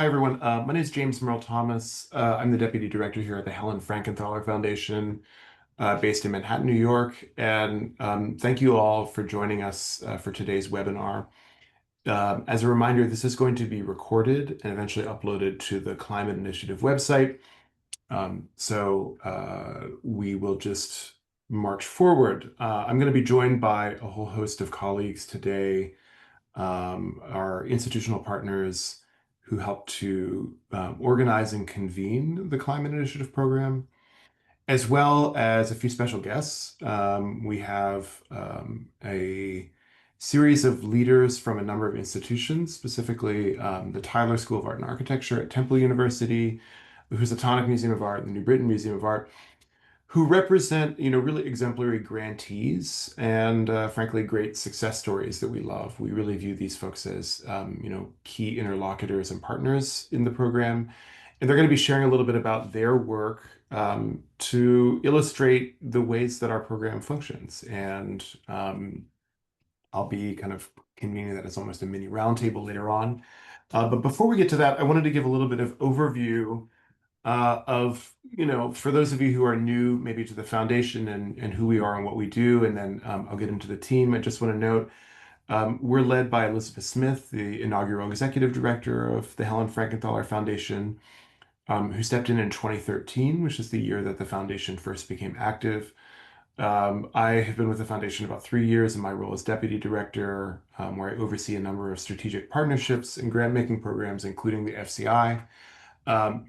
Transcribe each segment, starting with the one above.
Hi, everyone. My name is James Merle Thomas. I'm the Deputy Director here at the Helen Frankenthaler Foundation, based in Manhattan, New York. And thank you all for joining us for today's webinar. As a reminder, this is going to be recorded and eventually uploaded to the Climate Initiative website. We will just march forward. I'm going to be joined by a whole host of colleagues today, our institutional partners who help to organize and convene the Climate Initiative program, as well as a few special guests. We have a series of leaders from a number of institutions, specifically the Tyler School of Art and Architecture at Temple University, the Housatonic Museum of Art, and the New Britain Museum of Art, who represent, really exemplary grantees and, frankly, great success stories that we love. We really view these folks as, key interlocutors and partners in the program. And they're going to be sharing a little bit about their work to illustrate the ways that our program functions. And I'll be kind of convening that as almost a mini roundtable later on. But before we get to that, I wanted to give a little bit of overview for those of you who are new maybe to the foundation and who we are and what we do, and then I'll get into the team. I just want to note we're led by Elizabeth Smith, the inaugural executive director of the Helen Frankenthaler Foundation, who stepped in 2013, which is the year that the foundation first became active. I have been with the foundation about 3 years in my role as deputy director, where I oversee a number of strategic partnerships and grant-making programs, including the FCI.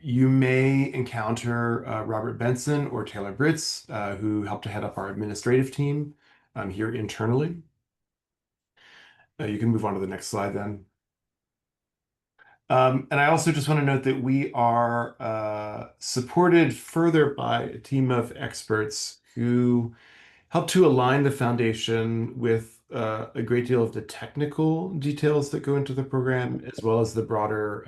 You may encounter Robert Benson or Taylor Britz, who help to head up our administrative team here internally. You can move on to the next slide then. And I also just want to note that we are supported further by a team of experts who help to align the foundation with a great deal of the technical details that go into the program, as well as the broader,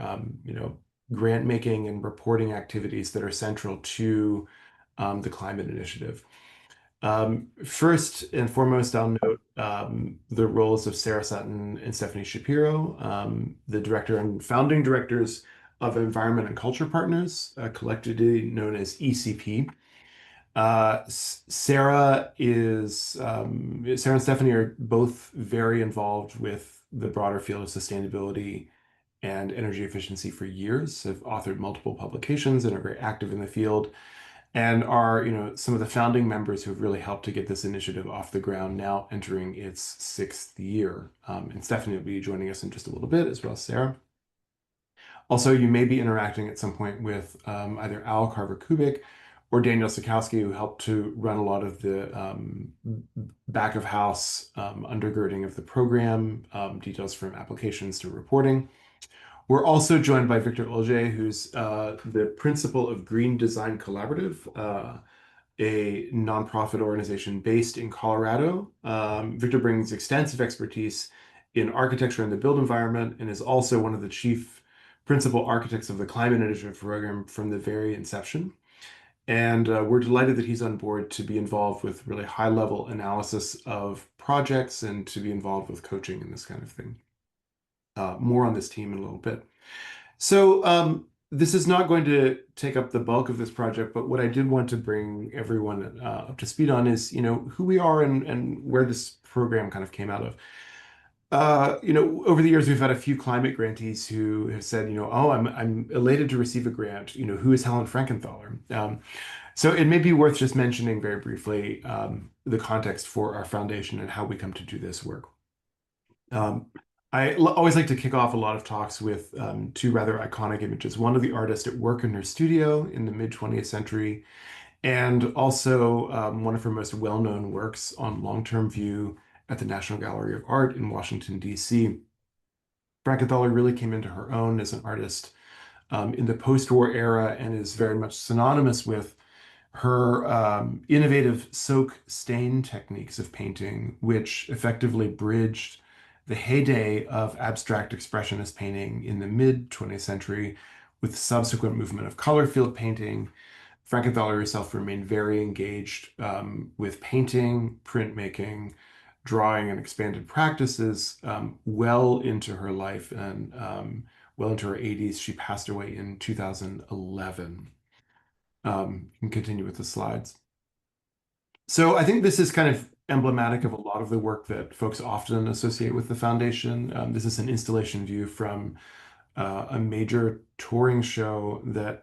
grant making and reporting activities that are central to the climate initiative. First and foremost, I'll note the roles of Sarah Sutton and Stephanie Shapiro, the director and founding directors of Environment and Culture Partners, collectively known as ECP. Sarah and Stephanie are both very involved with the broader field of sustainability and energy efficiency for years, have authored multiple publications and are very active in the field, and are, some of the founding members who have really helped to get this initiative off the ground, now entering its sixth year. And Stephanie will be joining us in just a little bit, as well as Sarah. Also, you may be interacting at some point with either Al Carver-Kubik or Daniel Sikowski, who helped to run a lot of the back of house undergirding of the program, details from applications to reporting. We're also joined by Victor Olje, who's the principal of Green Design Collaborative, a nonprofit organization based in Colorado. Victor brings extensive expertise in architecture and the built environment, and is also one of the chief principal architects of the Climate Initiative program from the very inception. And we're delighted that he's on board to be involved with really high-level analysis of projects and to be involved with coaching and this kind of thing. More on this team in a little bit. So this is not going to take up the bulk of this project, but what I did want to bring everyone up to speed on is, who we are and where this program kind of came out of. Over the years, we've had a few climate grantees who have said, oh, I'm elated to receive a grant. Who is Helen Frankenthaler? So it may be worth just mentioning very briefly the context for our foundation and how we come to do this work. I always like to kick off a lot of talks with two rather iconic images. One of the artist at work in her studio in the mid-20th century, and also one of her most well-known works on long-term view at the National Gallery of Art in Washington, D.C. Frankenthaler really came into her own as an artist in the post-war era, and is very much synonymous with her innovative soak stain techniques of painting, which effectively bridged the heyday of abstract expressionist painting in the mid-20th century with subsequent movement of color field painting. Frankenthaler herself remained very engaged with painting, printmaking, drawing, and expanded practices well into her life, and well into her 80s. She passed away in 2011. You can continue with the slides. So I think this is kind of emblematic of a lot of the work that folks often associate with the foundation. This is an installation view from a major touring show that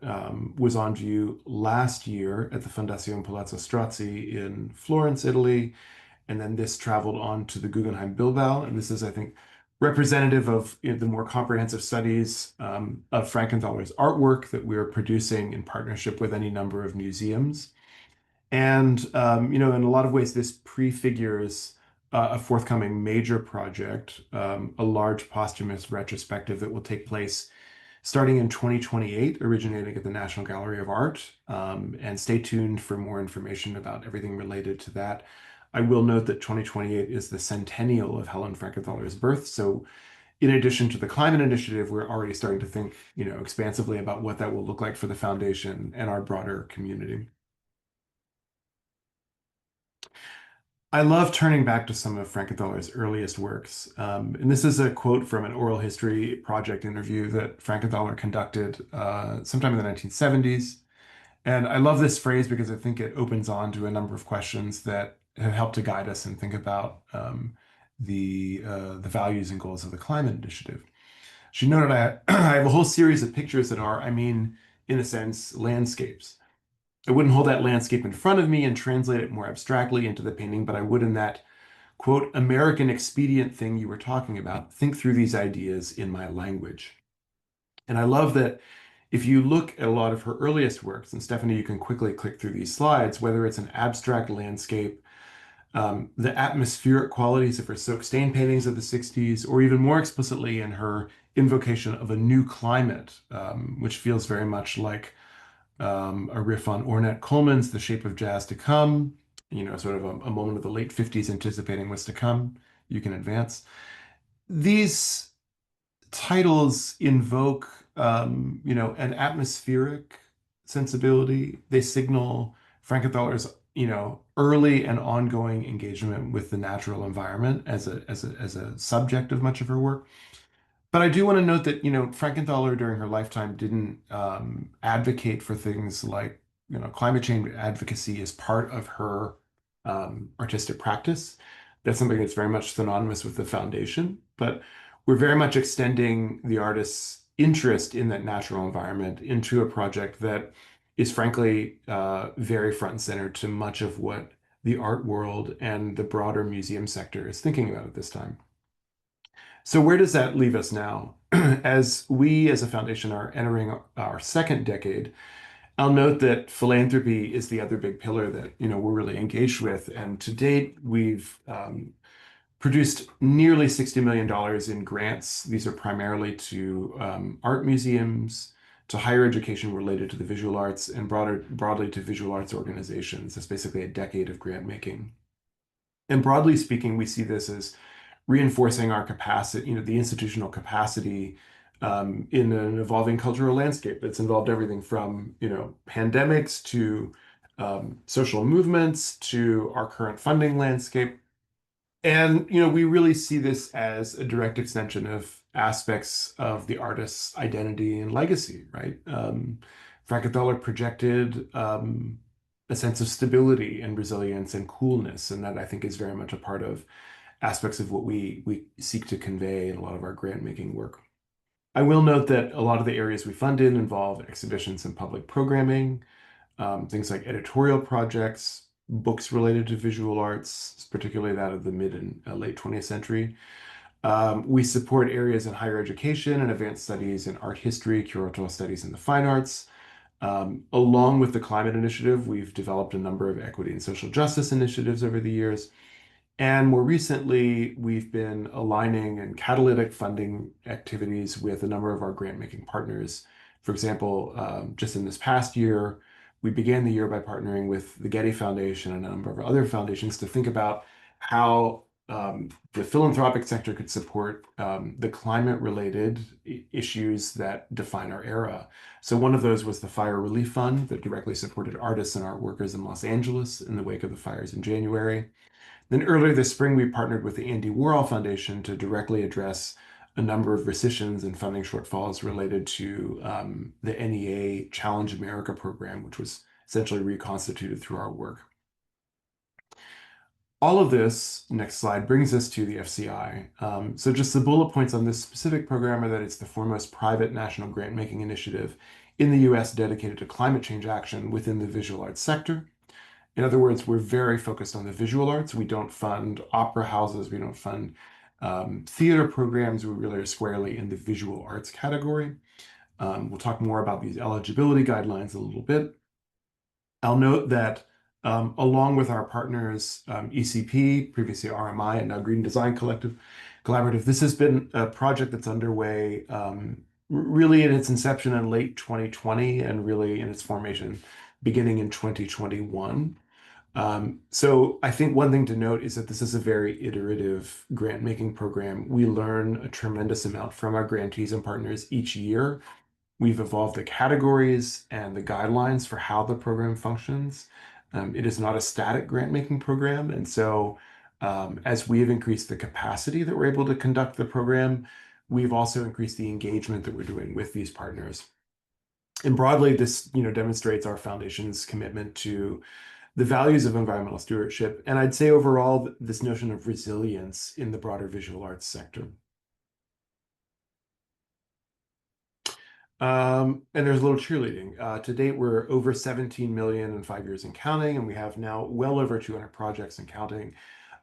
was on view last year at the Fondazione Palazzo Strozzi in Florence, Italy. And then this traveled on to the Guggenheim Bilbao. And this is, I think, representative of the more comprehensive studies of Frankenthaler's artwork that we're producing in partnership with any number of museums. And, in a lot of ways, this prefigures a forthcoming major project, a large posthumous retrospective that will take place starting in 2028, originating at the National Gallery of Art. And stay tuned for more information about everything related to that. I will note that 2028 is the centennial of Helen Frankenthaler's birth. So in addition to the climate initiative, we're already starting to think, expansively about what that will look like for the foundation and our broader community. I love turning back to some of Frankenthaler's earliest works. And this is a quote from an oral history project interview that Frankenthaler conducted sometime in the 1970s. And I love this phrase because I think it opens on to a number of questions that have helped to guide us and think about the values and goals of the climate initiative. She noted I have a whole series of pictures that are, in a sense, landscapes. I wouldn't hold that landscape in front of me and translate it more abstractly into the painting, but I would in that, quote, American expedient thing you were talking about, think through these ideas in my language. And I love that if you look at a lot of her earliest works, and Stephanie, you can quickly click through these slides, whether it's an abstract landscape, the atmospheric qualities of her soak stain paintings of the 60s, or even more explicitly in her invocation of a new climate, which feels very much like a riff on Ornette Coleman's The Shape of Jazz to Come, sort of a moment of the late 50s anticipating what's to come. You can advance. These titles invoke, an atmospheric sensibility. They signal Frankenthaler's, early and ongoing engagement with the natural environment as a subject of much of her work. But I do want to note that, Frankenthaler during her lifetime didn't advocate for things like, climate change advocacy as part of her artistic practice. That's something that's very much synonymous with the foundation. But we're very much extending the artist's interest in that natural environment into a project that is frankly very front and center to much of what the art world and the broader museum sector is thinking about at this time. So where does that leave us now? As we as a foundation are entering our second decade, I'll note that philanthropy is the other big pillar that we're really engaged with. And to date, we've produced nearly $60 million in grants. These are primarily to art museums, to higher education related to the visual arts, and broadly to visual arts organizations. That's basically a decade of grant making. And broadly speaking, we see this as reinforcing our capacity, the institutional capacity in an evolving cultural landscape that's involved everything from, pandemics to social movements to our current funding landscape. And, we really see this as a direct extension of aspects of the artist's identity and legacy, right? Frankenthaler projected a sense of stability and resilience and coolness, and that I think is very much a part of aspects of what we seek to convey in a lot of our grant making work. I will note that a lot of the areas we fund in involve exhibitions and public programming, things like editorial projects, books related to visual arts, particularly that of the mid and late 20th century. We support areas in higher education and advanced studies in art history, curatorial studies in the fine arts. Along with the climate initiative, we've developed a number of equity and social justice initiatives over the years. And more recently, we've been aligning and catalytic funding activities with a number of our grant-making partners. For example, just in this past year, we began the year by partnering with the Getty Foundation and a number of other foundations to think about how the philanthropic sector could support the climate-related issues that define our era. So one of those was the Fire Relief Fund that directly supported artists and art workers in Los Angeles in the wake of the fires in January. Then earlier this spring, we partnered with the Andy Warhol Foundation to directly address a number of rescissions and funding shortfalls related to the NEA Challenge America program, which was essentially reconstituted through our work. All of this, next slide, brings us to the FCI. So just the bullet points on this specific program are that it's the foremost private national grant-making initiative in the US dedicated to climate change action within the visual arts sector. In other words, we're very focused on the visual arts. We don't fund opera houses. We don't fund theater programs. We really are squarely in the visual arts category. We'll talk more about these eligibility guidelines a little bit. I'll note that along with our partners, ECP, previously RMI, and now Green Design Collaborative, this has been a project that's underway really in its inception in late 2020 and really in its formation beginning in 2021. So I think one thing to note is that this is a very iterative grant-making program. We learn a tremendous amount from our grantees and partners each year. We've evolved the categories and the guidelines for how the program functions. It is not a static grant-making program, and so as we have increased the capacity that we're able to conduct the program, we've also increased the engagement that we're doing with these partners. And broadly, this demonstrates our foundation's commitment to the values of environmental stewardship, and I'd say overall this notion of resilience in the broader visual arts sector. And there's a little cheerleading. To date, we're over 17 million in 5 years and counting, and we have now well over 200 projects and counting.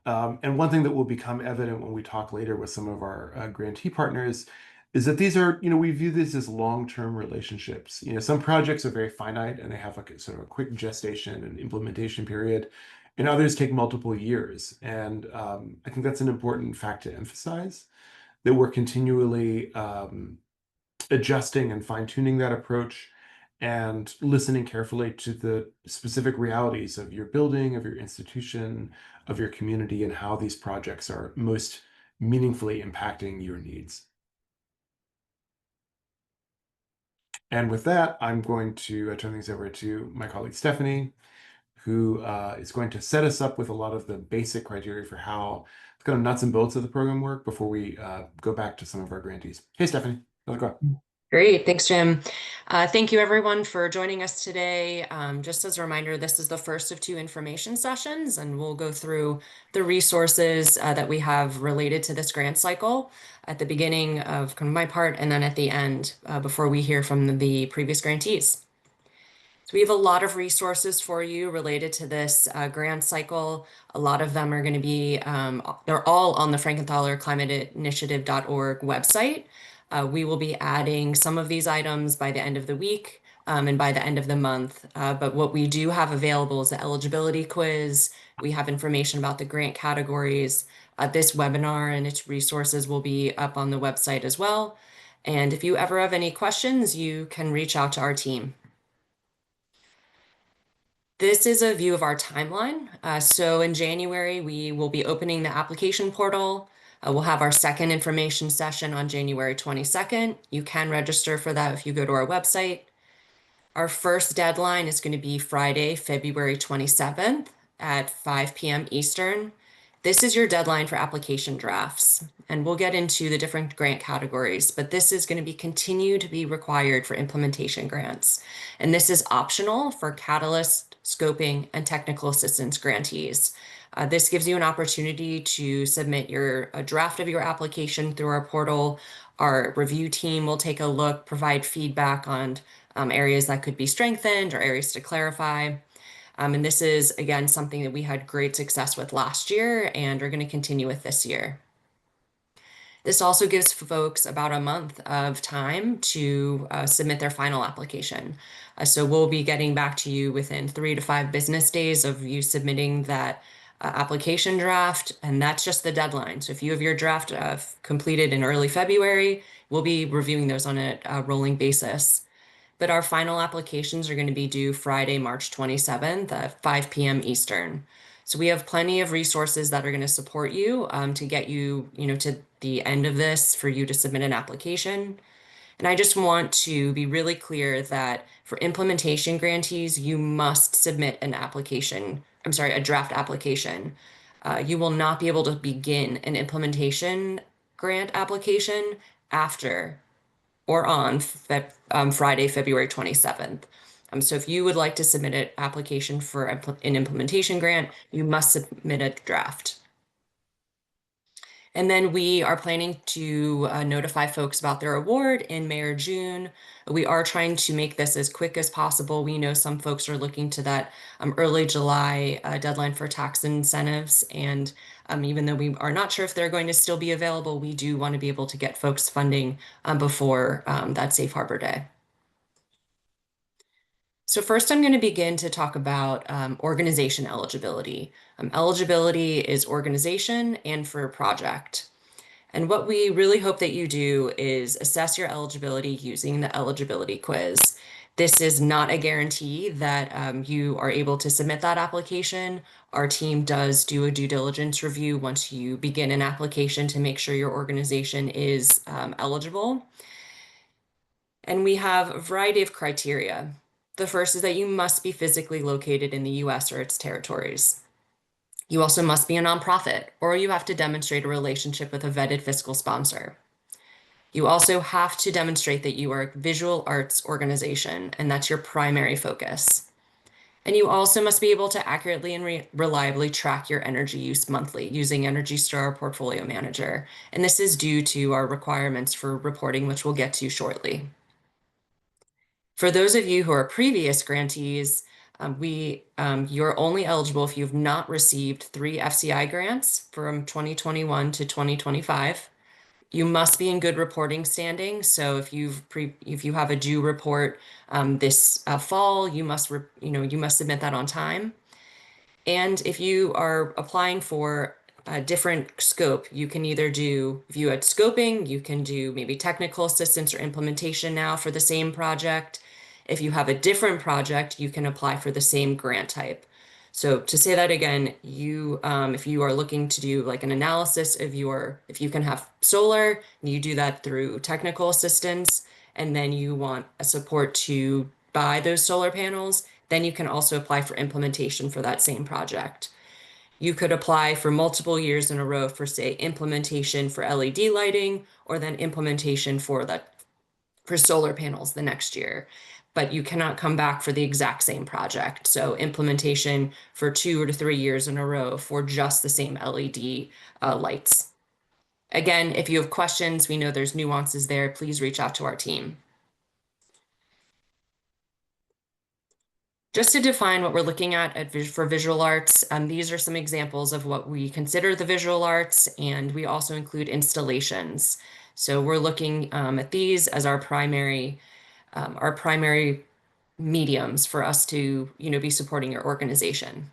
And one thing that will become evident when we talk later with some of our grantee partners is that these are, we view these as long-term relationships. Some projects are very finite and they have like sort of a quick gestation and implementation period, and others take multiple years. And I think that's an important fact to emphasize, that we're continually adjusting and fine-tuning that approach and listening carefully to the specific realities of your building, of your institution, of your community, and how these projects are most meaningfully impacting your needs. And with that, I'm going to turn things over to my colleague Stephanie, who is going to set us up with a lot of the basic criteria for how the kind of nuts and bolts of the program work before we go back to some of our grantees. Hey, Stephanie, how's it going? Great. Thanks, Jim. Thank you, everyone, for joining us today. Just as a reminder, this is the first of 2 information sessions, and we'll go through the resources that we have related to this grant cycle at the beginning of kind of my part, and then at the end before we hear from the previous grantees. So we have a lot of resources for you related to this grant cycle. A lot of them are going to be, they're all on the Frankenthaler Climate Initiative.org website. We will be adding some of these items by the end of the week and by the end of the month. But what we do have available is the eligibility quiz. We have information about the grant categories. This webinar and its resources will be up on the website as well. And if you ever have any questions, you can reach out to our team. This is a view of our timeline. So in January, we will be opening the application portal. We'll have our second information session on January 22nd. You can register for that if you go to our website. Our first deadline is going to be Friday, February 27th at 5 p.m. Eastern. This is your deadline for application drafts, and we'll get into the different grant categories, but this is going to be continue to be required for implementation grants. And this is optional for catalyst, scoping, and technical assistance grantees. This gives you an opportunity to submit a draft of your application through our portal. Our review team will take a look, provide feedback on areas that could be strengthened or areas to clarify. And this is, again, something that we had great success with last year and are going to continue with this year. This also gives folks about a month of time to submit their final application. So we'll be getting back to you within 3 to 5 business days of you submitting that application draft, and that's just the deadline. So if you have your draft completed in early February, we'll be reviewing those on a rolling basis. But our final applications are going to be due Friday, March 27th at 5 p.m. Eastern. So we have plenty of resources that are going to support you to get you, to the end of this for you to submit an application. And I just want to be really clear that for implementation grantees, you must submit an application. I'm sorry, a draft application. You will not be able to begin an implementation grant application after or on Friday, February 27th. So if you would like to submit an application for an implementation grant, you must submit a draft. And then we are planning to notify folks about their award in May or June. We are trying to make this as quick as possible. We know some folks are looking to that early July deadline for tax incentives. And even though we are not sure if they're going to still be available, we do want to be able to get folks funding before that Safe Harbor Day. So first, I'm going to begin to talk about organization eligibility. Eligibility is organization and for a project. And what we really hope that you do is assess your eligibility using the eligibility quiz. This is not a guarantee that you are able to submit that application. Our team does do a due diligence review once you begin an application to make sure your organization is eligible. And we have a variety of criteria. The first is that you must be physically located in the US or its territories. You also must be a nonprofit, or you have to demonstrate a relationship with a vetted fiscal sponsor. You also have to demonstrate that you are a visual arts organization, and that's your primary focus. And you also must be able to accurately and reliably track your energy use monthly using Energy Star Portfolio Manager. And this is due to our requirements for reporting, which we'll get to shortly. For those of you who are previous grantees, you're only eligible if you've not received 3 FCI grants from 2021 to 2025. You must be in good reporting standing. So if you have a due report this fall, you must submit that on time. And if you are applying for a different scope, you can either do, if you had scoping, you can do maybe technical assistance or implementation now for the same project. If you have a different project, you can apply for the same grant type. So to say that again, if you are looking to do like an analysis of if you can have solar, you do that through technical assistance, and then you want a support to buy those solar panels, then you can also apply for implementation for that same project. You could apply for multiple years in a row for, say, implementation for LED lighting, or then implementation for solar panels the next year. But you cannot come back for the exact same project. So implementation for 2 to 3 years in a row for just the same LED lights. Again, if you have questions, we know there's nuances there. Please reach out to our team. Just to define what we're looking at for visual arts, these are some examples of what we consider the visual arts, and we also include installations. So we're looking at these as our primary mediums for us to, be supporting your organization.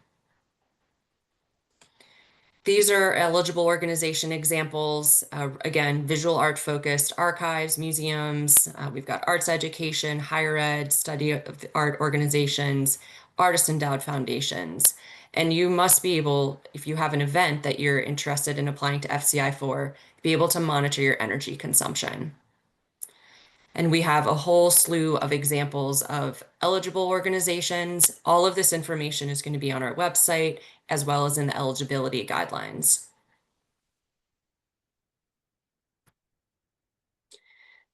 These are eligible organization examples. Again, visual art focused archives, museums. We've got arts education, higher ed, study of art organizations, artist endowed foundations. And you must be able, if you have an event that you're interested in applying to FCI for, be able to monitor your energy consumption. And we have a whole slew of examples of eligible organizations. All of this information is going to be on our website, as well as in the eligibility guidelines.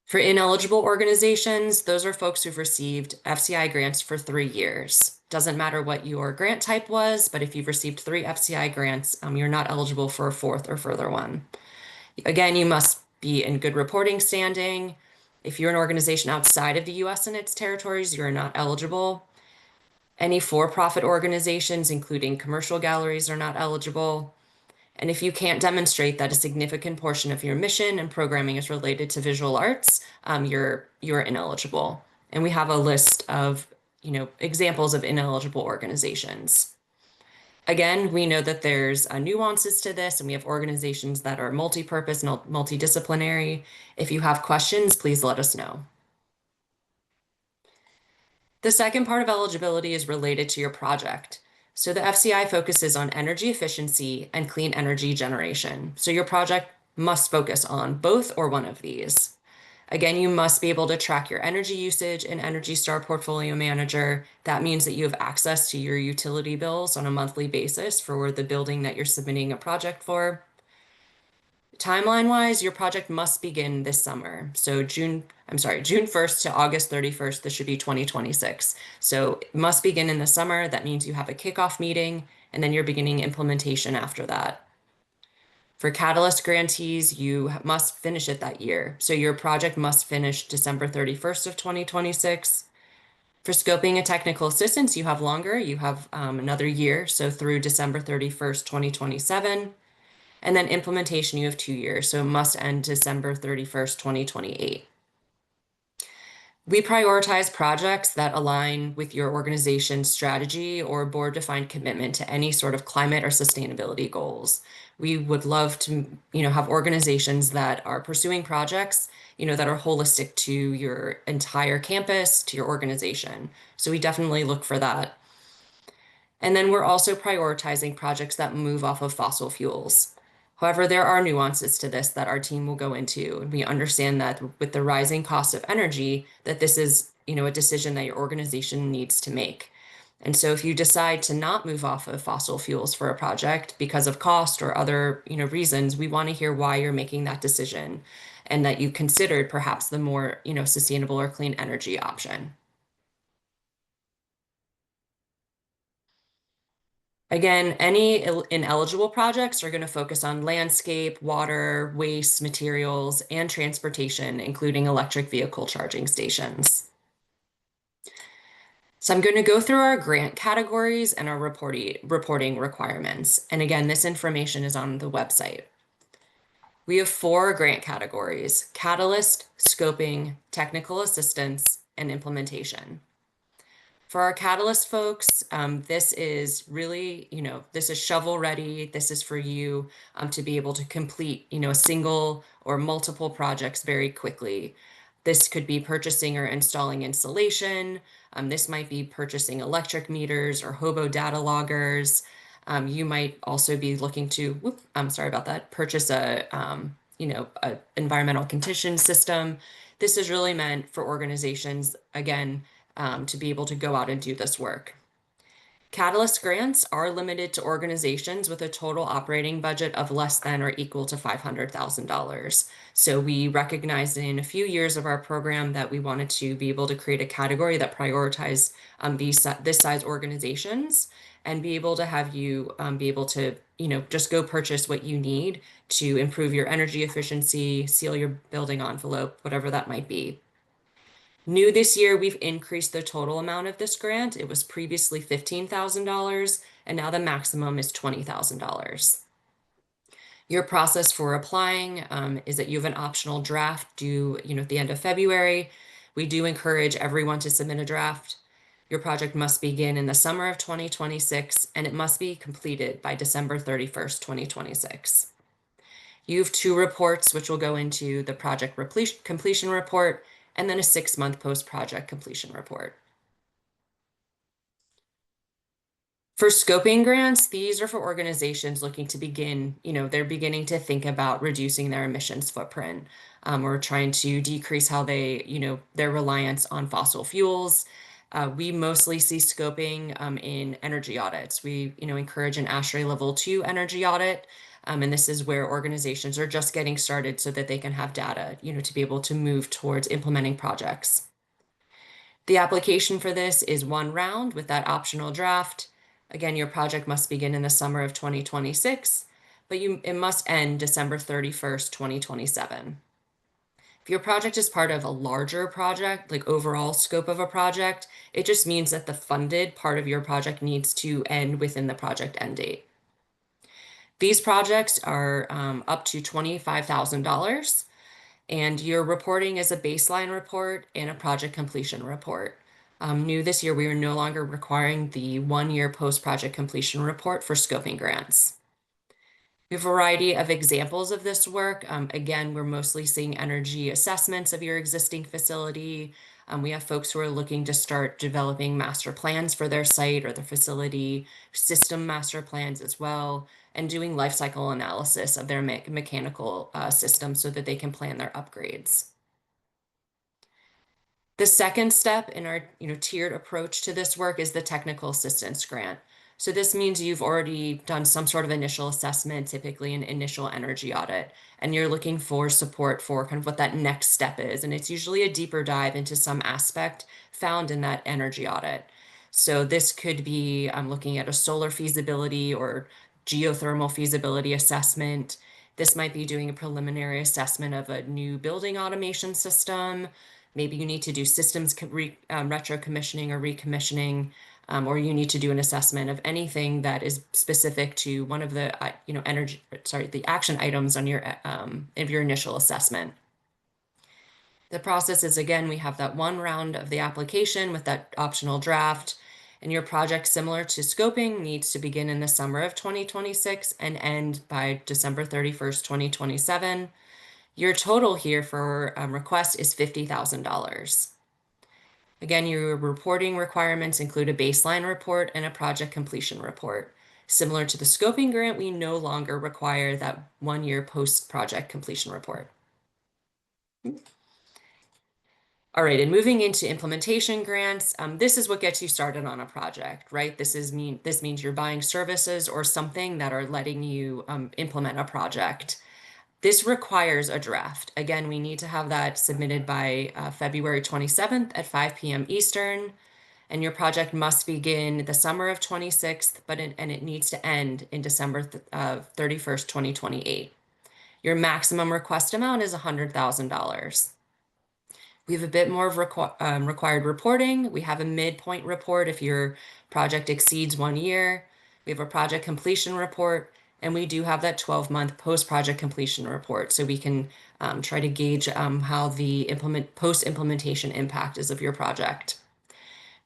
For ineligible organizations, those are folks who've received FCI grants for 3 years. Doesn't matter what your grant type was, but if you've received 3 FCI grants, you're not eligible for a 4th or further one. Again, you must be in good reporting standing. If you're an organization outside of the US and its territories, you're not eligible. Any for-profit organizations, including commercial galleries, are not eligible. And if you can't demonstrate that a significant portion of your mission and programming is related to visual arts, you're ineligible. And we have a list of, examples of ineligible organizations. Again, we know that there's nuances to this, and we have organizations that are multi-purpose and multidisciplinary. If you have questions, please let us know. The second part of eligibility is related to your project. So the FCI focuses on energy efficiency and clean energy generation. So your project must focus on both or one of these. Again, you must be able to track your energy usage in Energy Star Portfolio Manager. That means that you have access to your utility bills on a monthly basis for the building that you're submitting a project for. Timeline-wise, your project must begin this summer. So June 1st to August 31st, this should be 2026. So it must begin in the summer. That means you have a kickoff meeting, and then you're beginning implementation after that. For Catalyst grantees, you must finish it that year. So your project must finish December 31st of 2026. For scoping and technical assistance, you have longer. You have another year, so through December 31st, 2027. And then implementation, you have 2 years, so it must end December 31st, 2028. We prioritize projects that align with your organization's strategy or board-defined commitment to any sort of climate or sustainability goals. We would love to, have organizations that are pursuing projects, that are holistic to your entire campus, to your organization. So we definitely look for that. And then we're also prioritizing projects that move off of fossil fuels. However, there are nuances to this that our team will go into, and we understand that with the rising cost of energy, that this is, a decision that your organization needs to make. And so if you decide to not move off of fossil fuels for a project because of cost or other, reasons, we want to hear why you're making that decision and that you considered perhaps the more, sustainable or clean energy option. Again, any ineligible projects are going to focus on landscape, water, waste, materials, and transportation, including electric vehicle charging stations. So I'm going to go through our grant categories and our reporting requirements. And again, this information is on the website. We have 4 grant categories: catalyst, scoping, technical assistance, and implementation. For our Catalyst folks, this is really, this is shovel ready. This is for you to be able to complete, a single or multiple projects very quickly. This could be purchasing or installing insulation. This might be purchasing electric meters or hobo data loggers. You might also be looking to, I'm sorry about that, purchase a environmental condition system. This is really meant for organizations, again, to be able to go out and do this work. Catalyst grants are limited to organizations with a total operating budget of less than or equal to $500,000. So we recognized in a few years of our program that we wanted to be able to create a category that prioritized this size organizations and be able to have you be able to, just go purchase what you need to improve your energy efficiency, seal your building envelope, whatever that might be. New this year, we've increased the total amount of this grant. It was previously $15,000, and now the maximum is $20,000. Your process for applying is that you have an optional draft due, at the end of February. We do encourage everyone to submit a draft. Your project must begin in the summer of 2026, and it must be completed by December 31st, 2026. You have 2 reports, which will go into the project completion report and then a 6-month post-project completion report. For scoping grants, these are for organizations looking to begin, they're beginning to think about reducing their emissions footprint or trying to decrease how they, their reliance on fossil fuels. We mostly see scoping in energy audits. We, encourage an ASHRAE Level 2 energy audit. And this is where organizations are just getting started so that they can have data, to be able to move towards implementing projects. The application for this is 1 round with that optional draft. Again, your project must begin in the summer of 2026, but it must end December 31st, 2027. If your project is part of a larger project, like overall scope of a project, it just means that the funded part of your project needs to end within the project end date. These projects are up to $25,000, and your reporting is a baseline report and a project completion report. New this year, we are no longer requiring the 1-year post-project completion report for scoping grants. We have a variety of examples of this work. Again, we're mostly seeing energy assessments of your existing facility. We have folks who are looking to start developing master plans for their site or their facility, system master plans as well, and doing life cycle analysis of their mechanical system so that they can plan their upgrades. The second step in our tiered approach to this work is the technical assistance grant. So this means you've already done some sort of initial assessment, typically an initial energy audit, and you're looking for support for kind of what that next step is. And it's usually a deeper dive into some aspect found in that energy audit. So this could be looking at a solar feasibility or geothermal feasibility assessment. This might be doing a preliminary assessment of a new building automation system. Maybe you need to do systems retro commissioning or recommissioning, or you need to do an assessment of anything that is specific to one of the the action items on your of your initial assessment. The process is, again, we have that one round of the application with that optional draft, and your project, similar to scoping, needs to begin in the summer of 2026 and end by December 31st, 2027. Your total here for request is $50,000. Again, your reporting requirements include a baseline report and a project completion report. Similar to the scoping grant, we no longer require that 1 year post-project completion report. All right, and moving into implementation grants, this is what gets you started on a project, right? This means you're buying services or something that are letting you implement a project. This requires a draft. Again, we need to have that submitted by February 27th at 5 p.m. Eastern, and your project must begin the summer of 26th, and it needs to end in December 31st, 2028. Your maximum request amount is $100,000. We have a bit more of required reporting. We have a midpoint report if your project exceeds 1 year. We have a project completion report, and we do have that 12-month post-project completion report, so we can try to gauge how the post-implementation impact is of your project.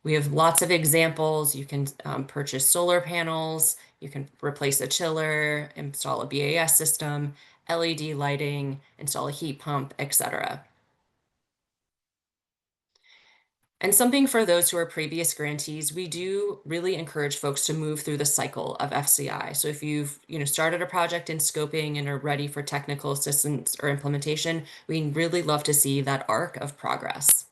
We have lots of examples. You can purchase solar panels, you can replace a chiller, install a BAS system, LED lighting, install a heat pump, etc. And something for those who are previous grantees, we do really encourage folks to move through the cycle of FCI. So if you've started a project in scoping and are ready for technical assistance or implementation, we really love to see that arc of progress.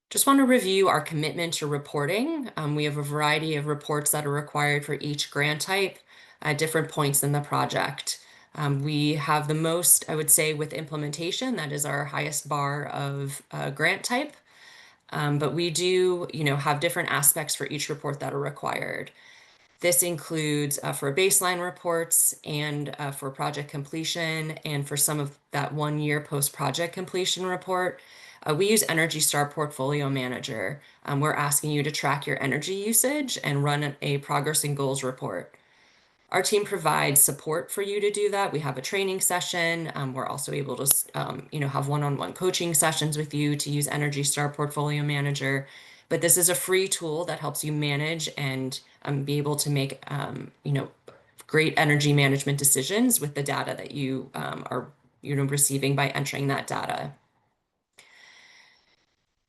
Just want to review our commitment to reporting. We have a variety of reports that are required for each grant type at different points in the project. We have the most, I would say, with implementation. That is our highest bar of grant type. But we do, have different aspects for each report that are required. This includes for baseline reports and for project completion, and for some of that 1 year post-project completion report. We use Energy Star Portfolio Manager. We're asking you to track your energy usage and run a progress and goals report. Our team provides support for you to do that. We have a training session. We're also able to, have one-on-one coaching sessions with you to use Energy Star Portfolio Manager. But this is a free tool that helps you manage and be able to make, great energy management decisions with the data that you are, receiving by entering that data.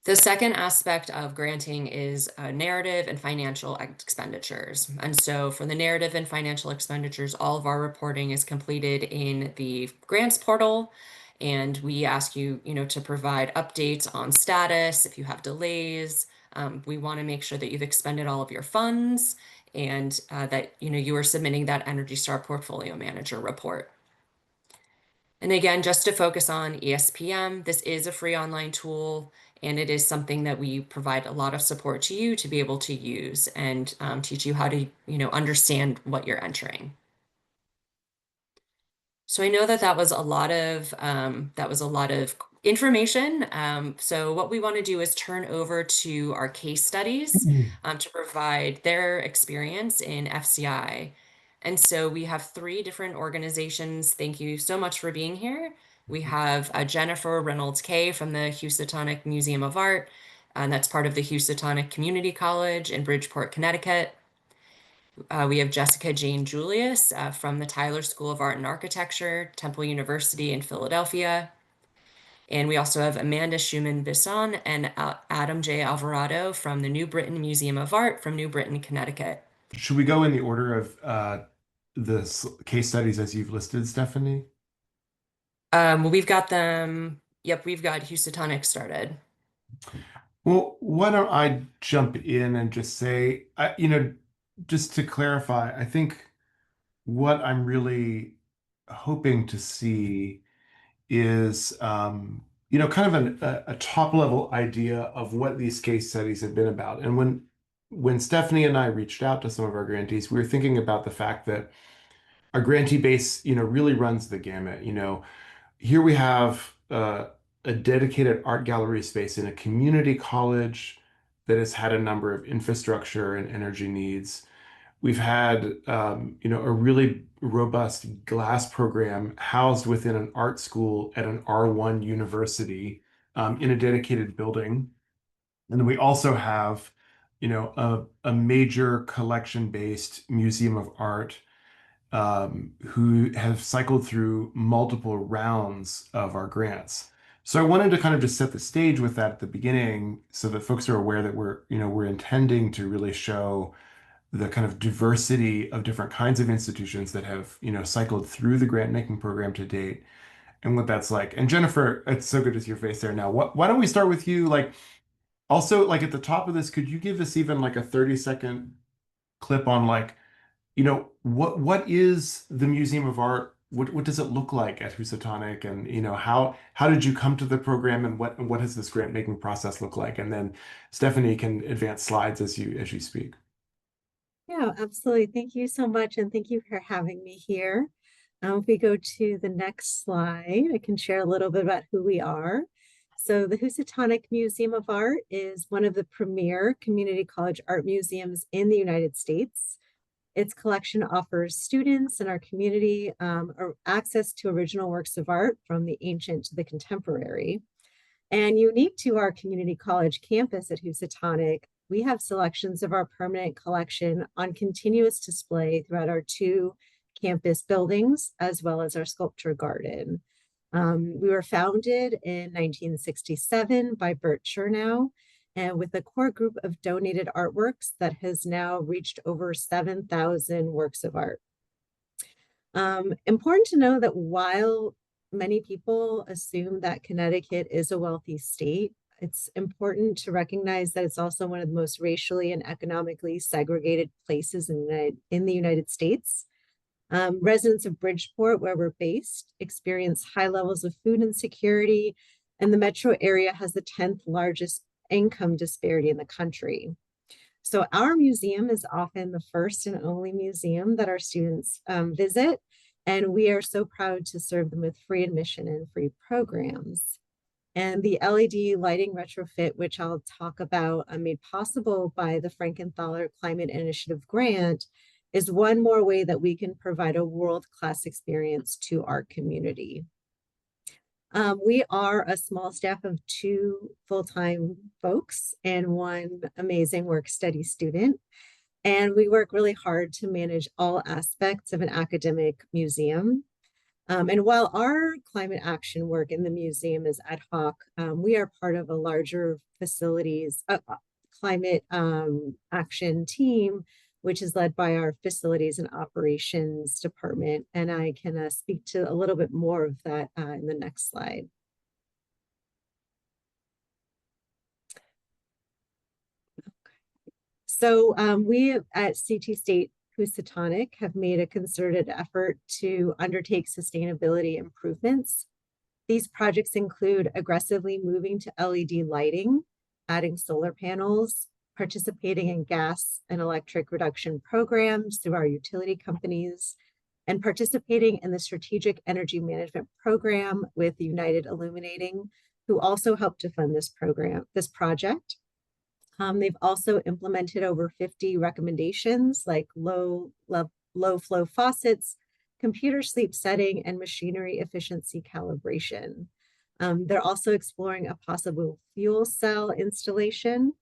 The second aspect of granting is narrative and financial expenditures. And so for the narrative and financial expenditures, all of our reporting is completed in the grants portal. And we ask you, to provide updates on status, if you have delays. We want to make sure that you've expended all of your funds and that, you are submitting that Energy Star Portfolio Manager report. And again, just to focus on ESPM, this is a free online tool, and it is something that we provide a lot of support to you to be able to use and teach you how to, understand what you're entering. So I know that that was a lot of information. So what we want to do is turn over to our case studies to provide their experience in FCI. And so we have 3 different organizations. Thank you so much for being here. We have Jennifer Reynolds Kay from the Housatonic Museum of Art, and that's part of the Housatonic Community College in Bridgeport, Connecticut. We have Jessica Jane Julius from the Tyler School of Art and Architecture, Temple University in Philadelphia. And we also have Amanda Schumann-Bisson and Adam J. Alvarado from the New Britain Museum of Art from New Britain, Connecticut. Should we go in the order of the case studies as you've listed, Stephanie? We've got them. Yep, we've got Housatonic started. Well, why don't I jump in and just say, just to clarify, I think what I'm really hoping to see is, kind of a top level idea of what these case studies have been about. And when Stephanie and I reached out to some of our grantees, we were thinking about the fact that our grantee base, really runs the gamut. Here we have a dedicated art gallery space in a community college that has had a number of infrastructure and energy needs. We've had, a really robust glass program housed within an art school at an R1 university, in a dedicated building. And then we also have, a major collection-based museum of art, who have cycled through multiple rounds of our grants. So I wanted to kind of just set the stage with that at the beginning so that folks are aware that we're intending to really show the kind of diversity of different kinds of institutions that have, cycled through the grant making program to date and what that's like. And Jennifer, it's so good to see your face there now. Why don't we start with you? Like, also, like at the top of this, could you give us even like a 30-second clip on like, what is the Museum of Art? What does it look like at Housatonic? And, how did you come to the program and what has this grant making process look like? And then Stephanie can advance slides as you speak. Yeah, absolutely. Thank you so much. And thank you for having me here. If we go to the next slide, I can share a little bit about who we are. So the Housatonic Museum of Art is one of the premier community college art museums in the United States. Its collection offers students in our community access to original works of art from the ancient to the contemporary. And unique to our community college campus at Housatonic, we have selections of our permanent collection on continuous display throughout our two campus buildings, as well as our sculpture garden. We were founded in 1967 by Bert Chernow, and with a core group of donated artworks that has now reached over 7,000 works of art. Important to know that while many people assume that Connecticut is a wealthy state, it's important to recognize that it's also one of the most racially and economically segregated places in the United States. Residents of Bridgeport, where we're based, experience high levels of food insecurity, and the metro area has the 10th largest income disparity in the country. So our museum is often the first and only museum that our students visit, and we are so proud to serve them with free admission and free programs. And the LED lighting retrofit, which I'll talk about, made possible by the Frankenthaler Climate Initiative grant, is one more way that we can provide a world-class experience to our community. We are a small staff of 2 full-time folks and 1 amazing work study student. And we work really hard to manage all aspects of an academic museum. And while our climate action work in the museum is ad hoc, we are part of a larger facilities climate action team, which is led by our facilities and operations department. And I can speak to a little bit more of that in the next slide. So we at CT State Housatonic have made a concerted effort to undertake sustainability improvements. These projects include aggressively moving to LED lighting, adding solar panels, participating in gas and electric reduction programs through our utility companies, and participating in the Strategic Energy Management Program with United Illuminating, who also helped to fund this project. They've implemented over 50 recommendations like low flow faucets, computer sleep setting, and machinery efficiency calibration. They're also exploring a possible fuel cell installation.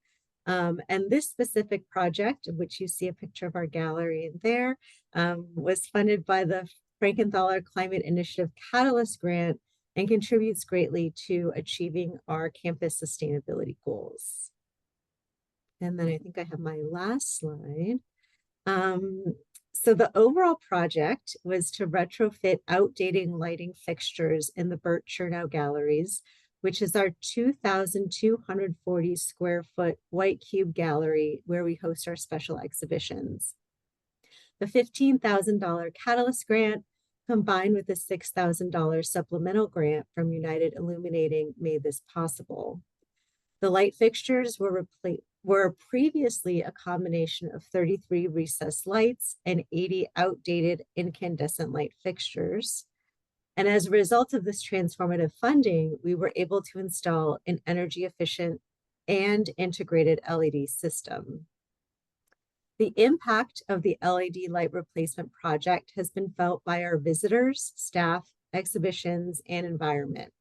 And this specific project, of which you see a picture of our gallery in there, was funded by the Frankenthaler Climate Initiative Catalyst Grant and contributes greatly to achieving our campus sustainability goals. And then I think I have my last slide. So the overall project was to retrofit outdated lighting fixtures in the Bert Chernow galleries which is our 2,240 square foot white cube gallery where we host our special exhibitions. The $15,000 Catalyst grant combined with the $6,000 supplemental grant from United Illuminating made this possible. The light fixtures were previously a combination of 33 recessed lights and 80 outdated incandescent light fixtures. And as a result of this transformative funding, we were able to install an energy efficient and integrated LED system. The impact of the LED light replacement project has been felt by our visitors, staff, exhibitions, and environment.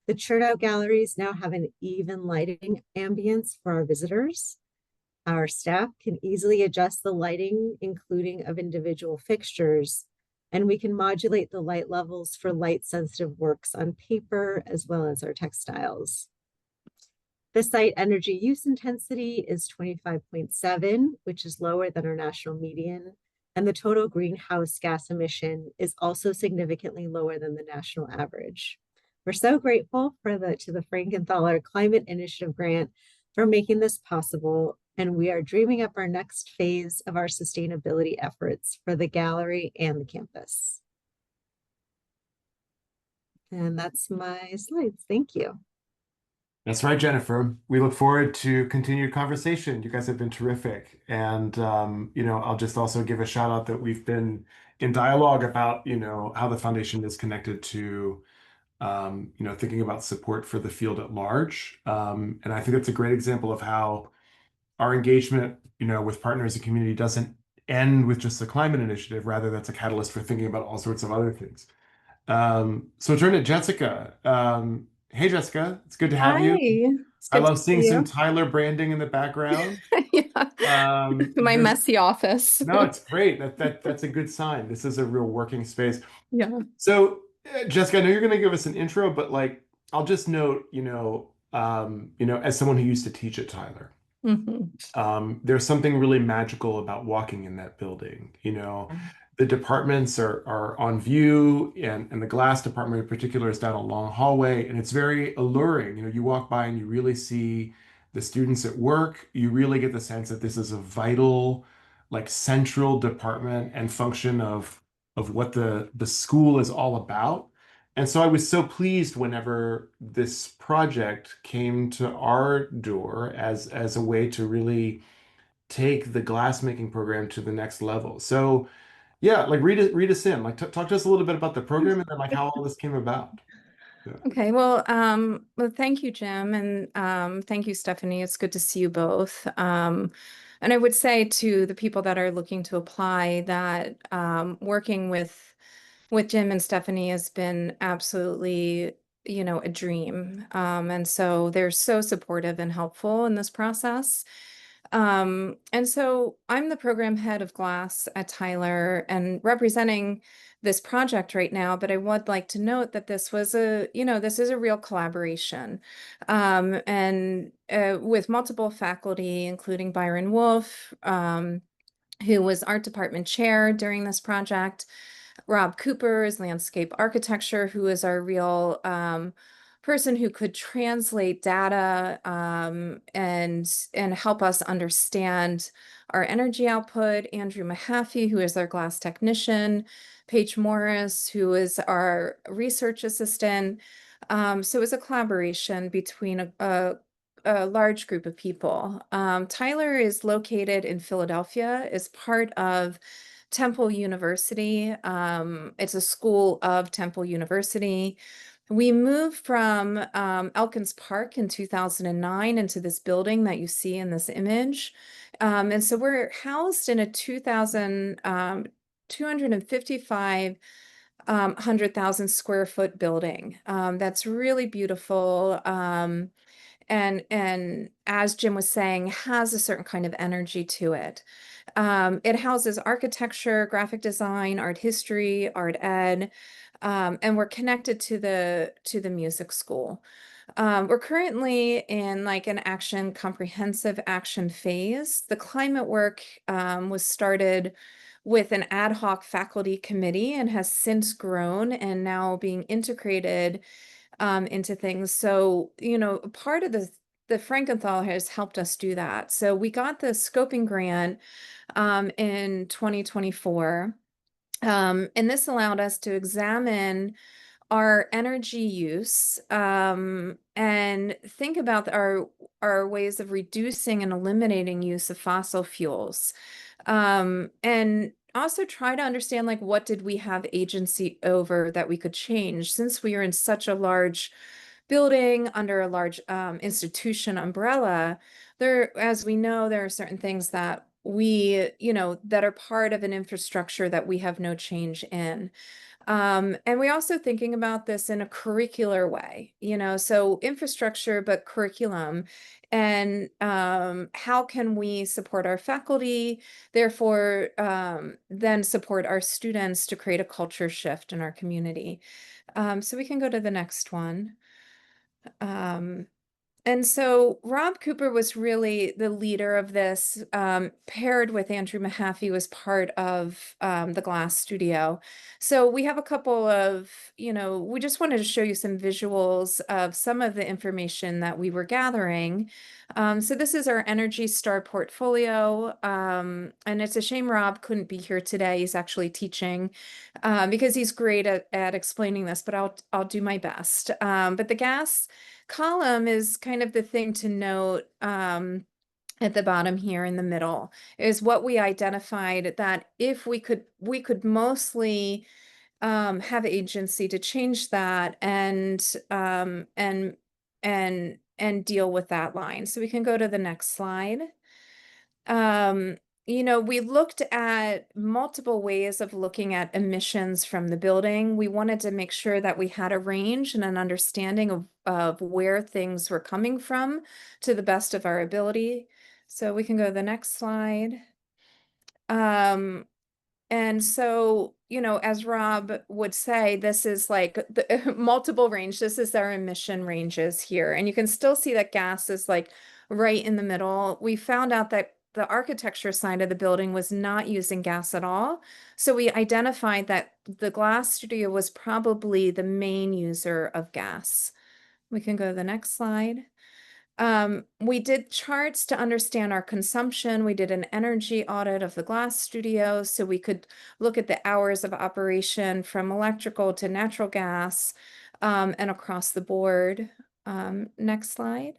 The churnout galleries now have an even lighting ambience for our visitors. Our staff can easily adjust the lighting, including of individual fixtures, and we can modulate the light levels for light-sensitive works on paper as well as our textiles. The site energy use intensity is 25.7, which is lower than our national median, and the total greenhouse gas emission is also significantly lower than the national average. We're so grateful to the Frankenthaler Climate Initiative grant for making this possible, and we are dreaming up our next phase of our sustainability efforts for the gallery and the campus. And that's my slides. Thank you. That's right, Jennifer. We look forward to continued conversation. You guys have been terrific. And, I'll just also give a shout out that we've been in dialogue about, how the foundation is connected to, thinking about support for the field at large. And I think that's a great example of how our engagement, with partners and community doesn't end with just the climate initiative. Rather, that's a catalyst for thinking about all sorts of other things. So turn to Jessica. Hey, Jessica, it's good to have you. Hi, it's I good to love seeing see some you. Tyler branding in the background. Yeah, my messy office. No, it's great. That's a good sign. This is a real working space. Yeah. So, Jessica, I know you're going to give us an intro, but I'll just note, as someone who used to teach at Tyler, there's something really magical about walking in that building. The departments are on view, and the glass department in particular is down a long hallway, and it's very alluring. You walk by and you really see the students at work. You really get the sense that this is a vital, central department and function of what the school is all about. And so I was so pleased whenever this project came to our door as a way to really take the glassmaking program to the next level. So yeah, read us in, talk to us a little bit about the program and then how all this came about. Yeah. Okay, well, thank you, Jim, and thank you, Stephanie. It's good to see you both. And I would say to the people that are looking to apply that working with Jim and Stephanie has been absolutely, a dream. And so they're so supportive and helpful in this process. And so I'm the program head of Glass at Tyler and representing this project right now, but I would like to note that this was this is a real collaboration. And with multiple faculty, including Byron Wolf, who was art department chair during this project, Rob Cooper is landscape architecture, who is our real person who could translate data and help us understand our energy output. Andrew Mahaffey, who is our glass technician, Paige Morris, who is our research assistant. So it was a collaboration between a large group of people. Tyler is located in Philadelphia, is part of Temple University. It's a school of Temple University. We moved from Elkins Park in 2009 into this building that you see in this image. And so we're housed in a 255 100,000 square foot building. That's really beautiful. And as Jim was saying, has a certain kind of energy to it. It houses architecture, graphic design, art history, art ed, and we're connected to the music school. We're currently in an comprehensive action phase. The climate work was started with an ad hoc faculty committee and has since grown and now being integrated into things. So, part of the Frankenthaler has helped us do that. So we got the scoping grant in 2024. And this allowed us to examine our energy use and think about our ways of reducing and eliminating use of fossil fuels. And also try to understand, like, what did we have agency over that we could change, since we are in such a large building under a large institution umbrella. There, as we know, there are certain things that that are part of an infrastructure that we have no change in. And we also thinking about this in a curricular way, so infrastructure, but curriculum. And how can we support our faculty, therefore then support our students to create a culture shift in our community. So we can go to the next one. And so Rob Cooper was really the leader of this, paired with Andrew Mahaffey, was part of the Glass Studio. So we have a couple of, we just wanted to show you some visuals of some of the information that we were gathering. So this is our Energy Star portfolio. And it's a shame Rob couldn't be here today. He's actually teaching because he's great at explaining this, but I'll do my best. But the gas column is kind of the thing to note at the bottom here in the middle, is what we identified, that if we could mostly have agency to change that and deal with that line. So we can go to the next slide. We looked at multiple ways of looking at emissions from the building. We wanted to make sure that we had a range and an understanding of where things were coming from to the best of our ability. So we can go to the next slide. And so, as Rob would say, this is like the multiple range. This is our emission ranges here. And you can still see that gas is like right in the middle. We found out that the architecture side of the building was not using gas at all. So we identified that the Glass Studio was probably the main user of gas. We can go to the next slide. We did charts to understand our consumption. We did an energy audit of the Glass Studio so we could look at the hours of operation from electrical to natural gas and across the board. Next slide.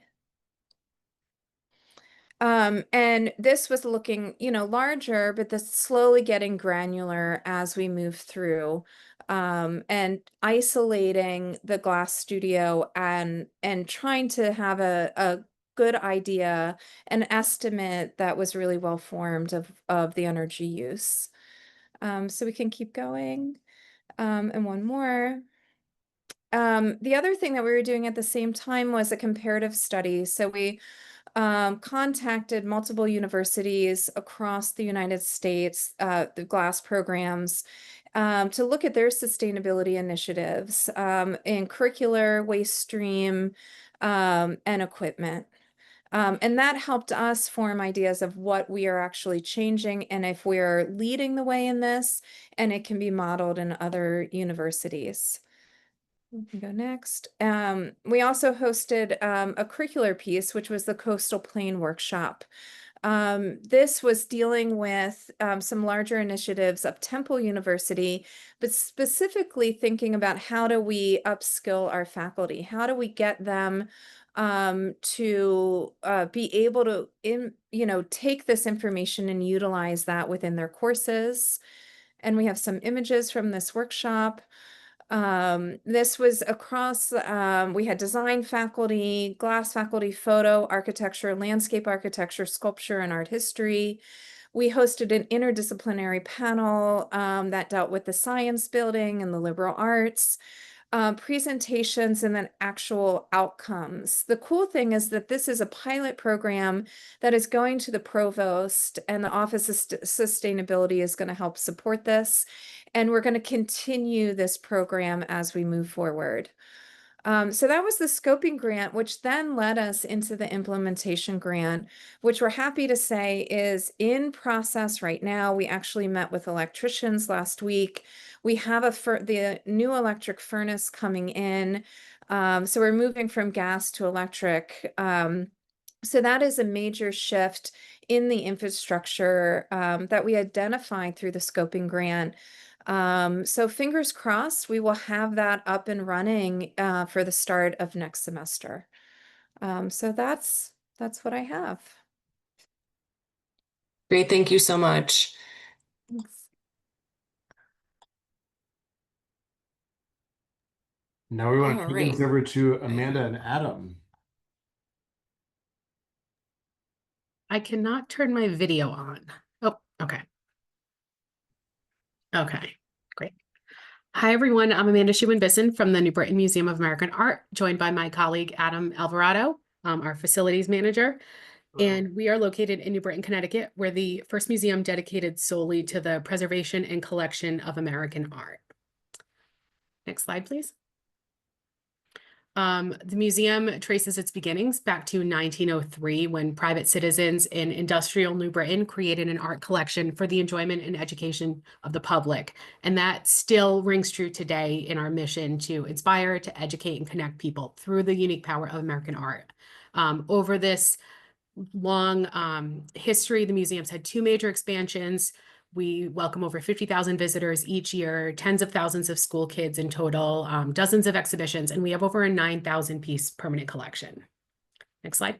And this was looking, larger, but this slowly getting granular as we move through, and isolating the Glass Studio and trying to have a good idea, an estimate that was really well formed of the energy use. So we can keep going. And one more. The other thing that we were doing at the same time was a comparative study. So we contacted multiple universities across the United States, the GLASS programs, to look at their sustainability initiatives in curricular, waste stream, and equipment. And that helped us form ideas of what we are actually changing and if we're leading the way in this, and it can be modeled in other universities. We can go next. We also hosted a curricular piece, which was the Coastal Plain Workshop. This was dealing with some larger initiatives of Temple University, but specifically thinking about how do we upskill our faculty? How do we get them to be able to, take this information and utilize that within their courses? And we have some images from this workshop. This was across, we had design faculty, glass faculty, photo, architecture, landscape architecture, sculpture, and art history. We hosted an interdisciplinary panel that dealt with the science building and the liberal arts, presentations, and then actual outcomes. The cool thing is that this is a pilot program that is going to the provost, and the Office of Sustainability is going to help support this. And we're going to continue this program as we move forward. So that was the scoping grant, which then led us into the implementation grant, which we're happy to say is in process right now. We actually met with electricians last week. We have the new electric furnace coming in. So we're moving from gas to electric. So that is a major shift in the infrastructure that we identified through the scoping grant. So fingers crossed, we will have that up and running for the start of next semester. So that's what I have. Great, thank you so much. Thanks. Now we want All to turn right. things over to Amanda and Adam. I cannot turn my video on. Oh, okay. Okay, great. Hi, everyone. I'm Amanda Schuman-Bisson from the New Britain Museum of American Art, joined by my colleague, Adam Alvarado, our facilities manager. And we are located in New Britain, Connecticut. We're the first museum dedicated solely to the preservation and collection of American art. Next slide, please. The museum traces its beginnings back to 1903 when private citizens in industrial New Britain created an art collection for the enjoyment and education of the public. And that still rings true today in our mission to inspire, to educate, and connect people through the unique power of American art. Over this long history, the museum's had two major expansions. We welcome over 50,000 visitors each year, tens of thousands of school kids in total, dozens of exhibitions, and we have over a 9,000 piece permanent collection. Next slide.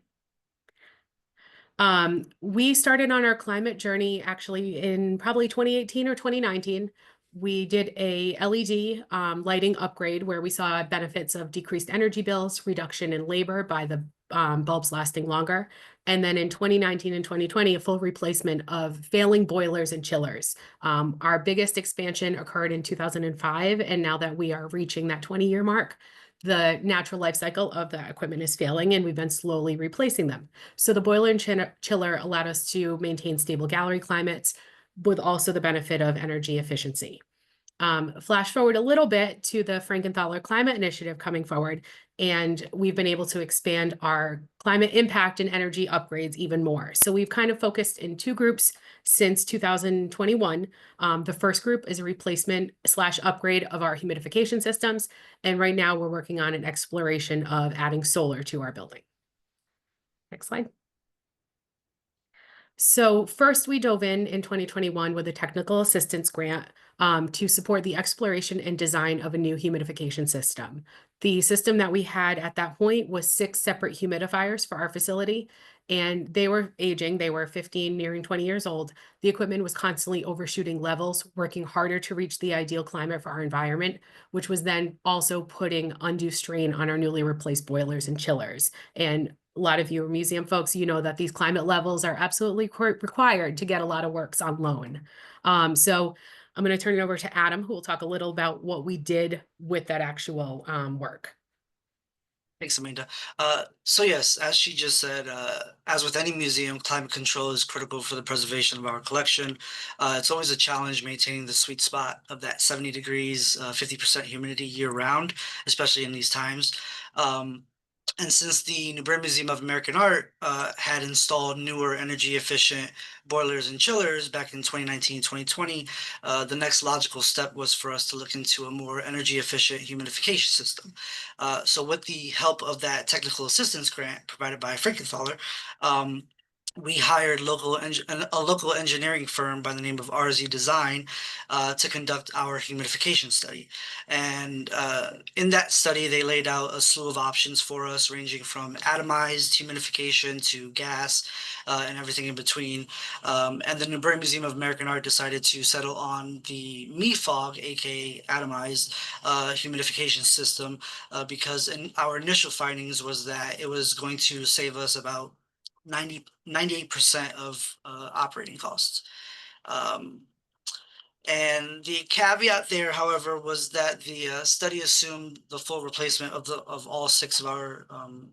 We started on our climate journey actually in probably 2018 or 2019. We did a LED lighting upgrade where we saw benefits of decreased energy bills, reduction in labor by the bulbs lasting longer. And then in 2019 and 2020, a full replacement of failing boilers and chillers. Our biggest expansion occurred in 2005. And now that we are reaching that 20-year mark, the natural life cycle of the equipment is failing and we've been slowly replacing them. So the boiler and chiller allowed us to maintain stable gallery climates with also the benefit of energy efficiency. Flash forward a little bit to the Frankenthaler Climate Initiative coming forward, and we've been able to expand our climate impact and energy upgrades even more. So we've kind of focused in two groups since 2021. The first group is a replacement / upgrade of our humidification systems. And right now we're working on an exploration of adding solar to our building. Next slide. So first we dove in 2021 with a technical assistance grant to support the exploration and design of a new humidification system. The system that we had at that point was 6 separate humidifiers for our facility, and they were aging. They were 15, nearing 20 years old. The equipment was constantly overshooting levels, working harder to reach the ideal climate for our environment, which was then also putting undue strain on our newly replaced boilers and chillers. And a lot of you are museum folks, you know that these climate levels are absolutely required to get a lot of works on loan. So I'm going to turn it over to Adam, who will talk a little about what we did with that actual work. Thanks, Amanda. So yes, as she just said, as with any museum, climate control is critical for the preservation of our collection. It's always a challenge maintaining the sweet spot of that 70 degrees, 50% humidity year round, especially in these times. And since the New Britain Museum of American Art had installed newer energy efficient boilers and chillers back in 2019, 2020, the next logical step was for us to look into a more energy efficient humidification system. So with the help of that technical assistance grant provided by Frankenthaler, we hired a local engineering firm by the name of RZ Design to conduct our humidification study. And in that study, they laid out a slew of options for us, ranging from atomized humidification to gas and everything in between. And the New Britain Museum of American Art decided to settle on the MEFOG, aka atomized humidification system, because in our initial findings was that it was going to save us about 98% of operating costs. And the caveat there, however, was that the study assumed the full replacement of all 6 of our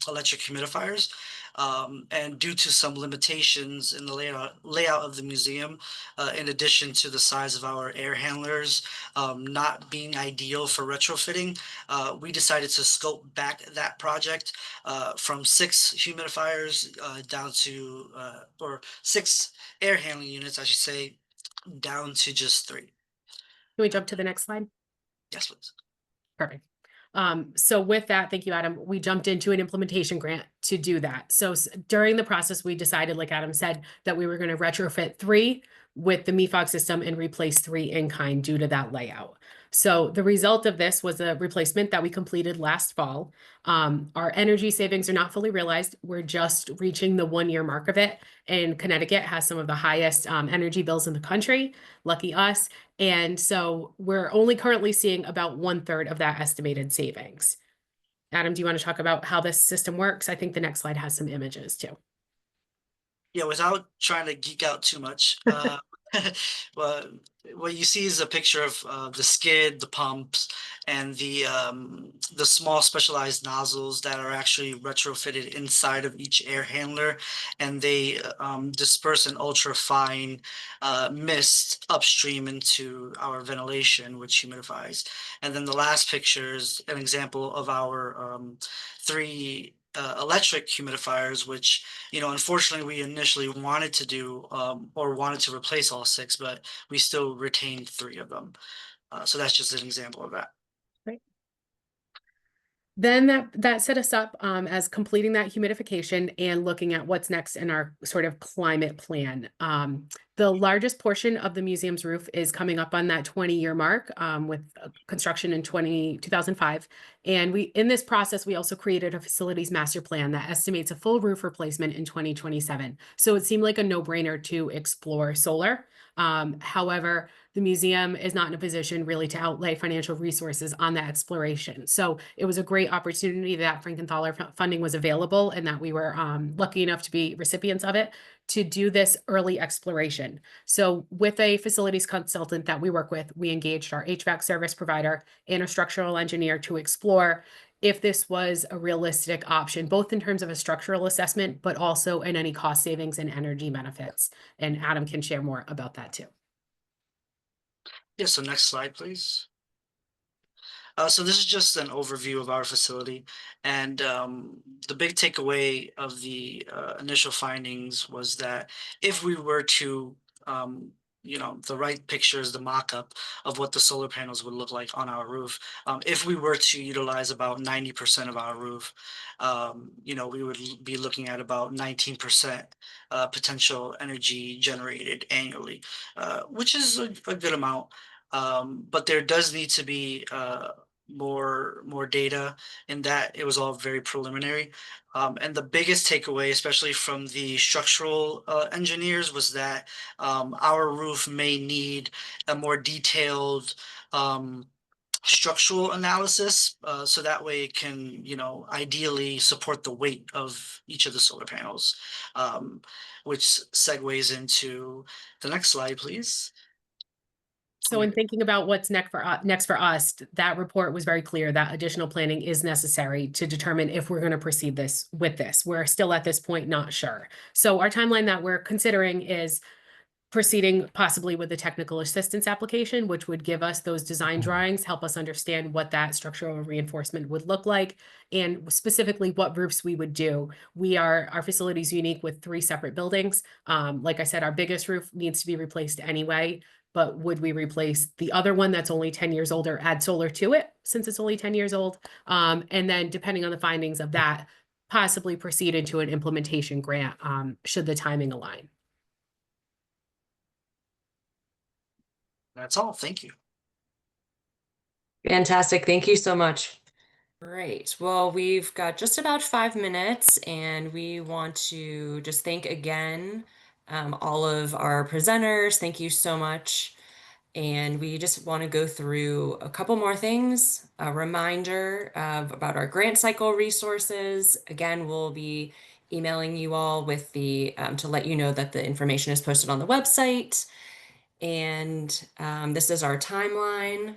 electric humidifiers. And due to some limitations in the layout of the museum, in addition to the size of our air handlers not being ideal for retrofitting, we decided to scope back that project from 6 humidifiers down to, or 6 air handling units, I should say, down to just 3. Can we jump to the next slide? Yes, please. Perfect. So with that, thank you, Adam. We jumped into an implementation grant to do that. So during the process, we decided, like Adam said, that we were going to retrofit 3 with the MEFOG system and replace 3 in kind due to that layout. So the result of this was a replacement that we completed last fall. Our energy savings are not fully realized. We're just reaching the 1-year mark of it. And Connecticut has some of the highest energy bills in the country. Lucky us. And so we're only currently seeing about 1/3 of that estimated savings. Adam, do you want to talk about how this system works? I think the next slide has some images too. Yeah, without trying to geek out too much, well, what you see is a picture of the skid, the pumps, and the small specialized nozzles that are actually retrofitted inside of each air handler, and they disperse an ultra fine mist upstream into our ventilation, which humidifies. And then the last picture is an example of our 3 electric humidifiers, which, you know, unfortunately we initially wanted to do or wanted to replace all 6, but we still retained 3 of them. So that's just an example of that. Then that set us up as completing that humidification and looking at what's next in our sort of climate plan. The largest portion of the museum's roof is coming up on that 20-year mark with construction in 2005. And in this process, we also created a facilities master plan that estimates a full roof replacement in 2027. So it seemed like a no-brainer to explore solar. However, the museum is not in a position really to outlay financial resources on that exploration. So it was a great opportunity that Frankenthaler funding was available and that we were lucky enough to be recipients of it to do this early exploration. So with a facilities consultant that we work with, we engaged our HVAC service provider and a structural engineer to explore if this was a realistic option, both in terms of a structural assessment, but also in any cost savings and energy benefits. And Adam can share more about that too. Yeah, so next slide, please. So this is just an overview of our facility, and the big takeaway of the initial findings was that if we were to, you know, the right picture is the mock-up of what the solar panels would look like on our roof. If we were to utilize about 90% of our roof, you know, we would be looking at about 19% potential energy generated annually, which is a good amount. But there does need to be more data in that it was all very preliminary. And the biggest takeaway, especially from the structural engineers, was that our roof may need a more detailed structural analysis, so that way it can, you know, ideally support the weight of each of the solar panels, which segues into the next slide, please. So in thinking about what's next for us, that report was very clear that additional planning is necessary to determine if we're going to proceed with this. We're still at this point not sure. So our timeline that we're considering is proceeding possibly with the technical assistance application, which would give us those design drawings, help us understand what that structural reinforcement would look like, and specifically what roofs we would do. Our facility is unique with 3 separate buildings. Like I said, our biggest roof needs to be replaced anyway, but would we replace the other one that's only 10 years old or add solar to it since it's only 10 years old? And then depending on the findings of that, possibly proceed into an implementation grant should the timing align. That's all. Thank you. Fantastic. Thank you so much. Great. Well, we've got just about 5 minutes, and we want to just thank again all of our presenters. Thank you so much. And we just want to go through a couple more things. A reminder about our grant cycle resources. Again, we'll be emailing you all with the to let you know that the information is posted on the website. And this is our timeline.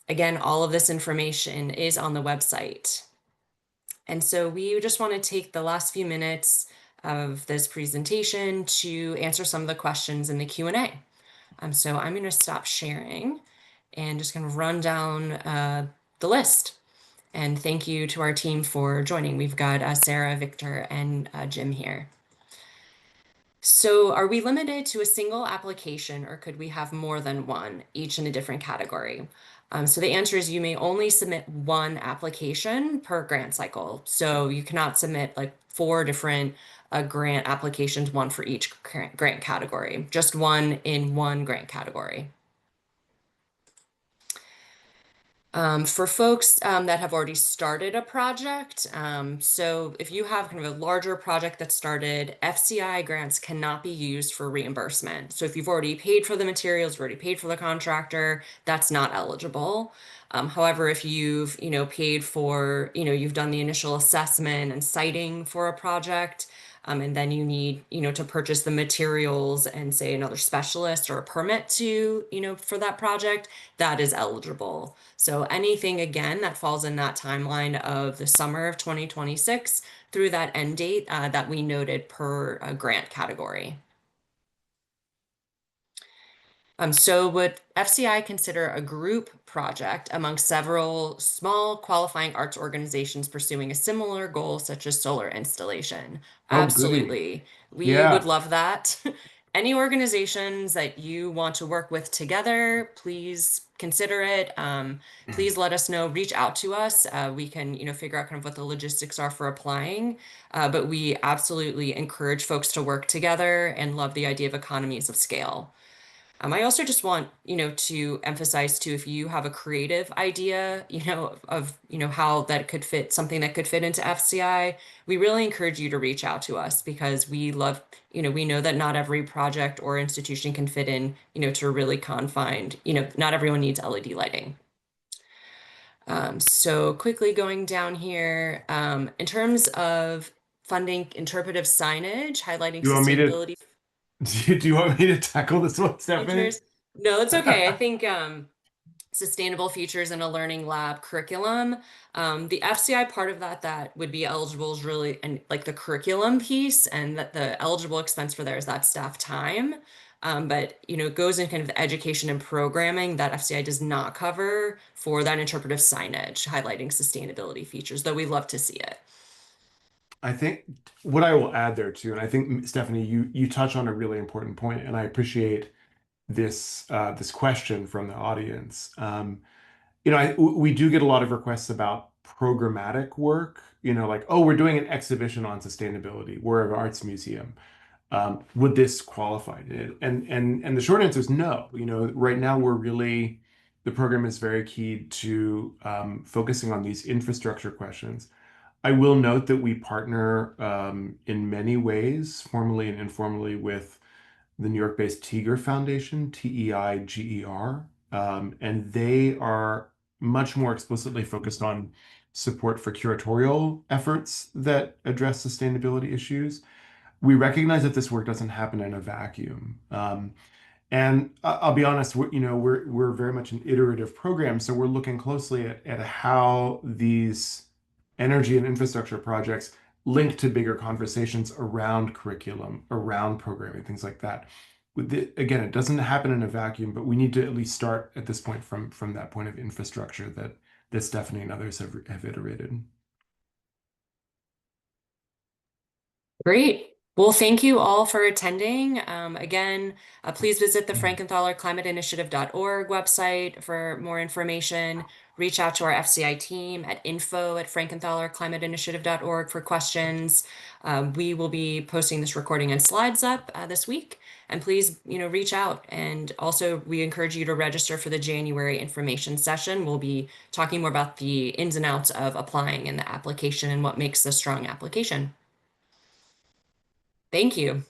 Again, all of this information is on the website. And so we just want to take the last few minutes of this presentation to answer some of the questions in the Q&A. So I'm going to stop sharing and just kind of run down the list. And thank you to our team for joining. We've got Sarah, Victor, and Jim here. So are we limited to a single application, or could we have more than one, each in a different category? So the answer is you may only submit one application per grant cycle. So you cannot submit like 4 different grant applications, one for each grant category, just one in one grant category. For folks that have already started a project, so if you have kind of a larger project that started, FCI grants cannot be used for reimbursement. So if you've already paid for the materials, already paid for the contractor, that's not eligible. However, if you've paid for, you've done the initial assessment and siting for a project, and then you need, to purchase the materials and say another specialist or a permit to, for that project, that is eligible. So anything, again, that falls in that timeline of the summer of 2026 through that end date that we noted per grant category. So would FCI consider a group project among several small qualifying arts organizations pursuing a similar goal, such as solar installation? Oh, goody. Absolutely. We would Yeah. love that. Any organizations that you want to work with together, please consider it. Please let us know, reach out to us. We can, figure out kind of what the logistics are for applying. But we absolutely encourage folks to work together and love the idea of economies of scale. I also just want, to emphasize too, if you have a creative idea, of, how that could fit, something that could fit into FCI, we really encourage you to reach out to us because we love, we know that not every project or institution can fit in, to a really confined, not everyone needs LED lighting. So quickly going down here, in terms of funding interpretive signage, highlighting You want me to sustainability do you want me to tackle this one, Stephanie? features. No, it's okay. I think sustainable features in a learning lab curriculum. The FCI part of that would be eligible is really and like the curriculum piece, and that the eligible expense for there is that staff time. But it goes in kind of the education and programming that FCI does not cover for that interpretive signage, highlighting sustainability features, though we love to see it. I think what I will add there too, and I think Stephanie, you touch on a really important point, and I appreciate this question from the audience. We do get a lot of requests about programmatic work. Like, oh, we're doing an exhibition on sustainability. We're an arts museum. Would this qualify? And the short answer is no. Right now the program is very key to focusing on these infrastructure questions. I will note that we partner in many ways, formally and informally, with the New York-based Tiger Foundation, TEIGER, and they are much more explicitly focused on support for curatorial efforts that address sustainability issues. We recognize that this work doesn't happen in a vacuum. And I'll be honest, we're very much an iterative program, so we're looking closely at how these energy and infrastructure projects link to bigger conversations around curriculum, around programming, things like that. Again, it doesn't happen in a vacuum, but we need to at least start at this point from that point of infrastructure that Stephanie and others have iterated. Great. Well, thank you all for attending. Again, please visit the Frankenthaler Climate Initiative.org website for more information. Reach out to our FCI team at info@frankenthalerclimateinitiative.org for questions. We will be posting this recording and slides up this week. And please, reach out. And also, we encourage you to register for the January information session. We'll be talking more about the ins and outs of applying in the application and what makes a strong application. Thank you.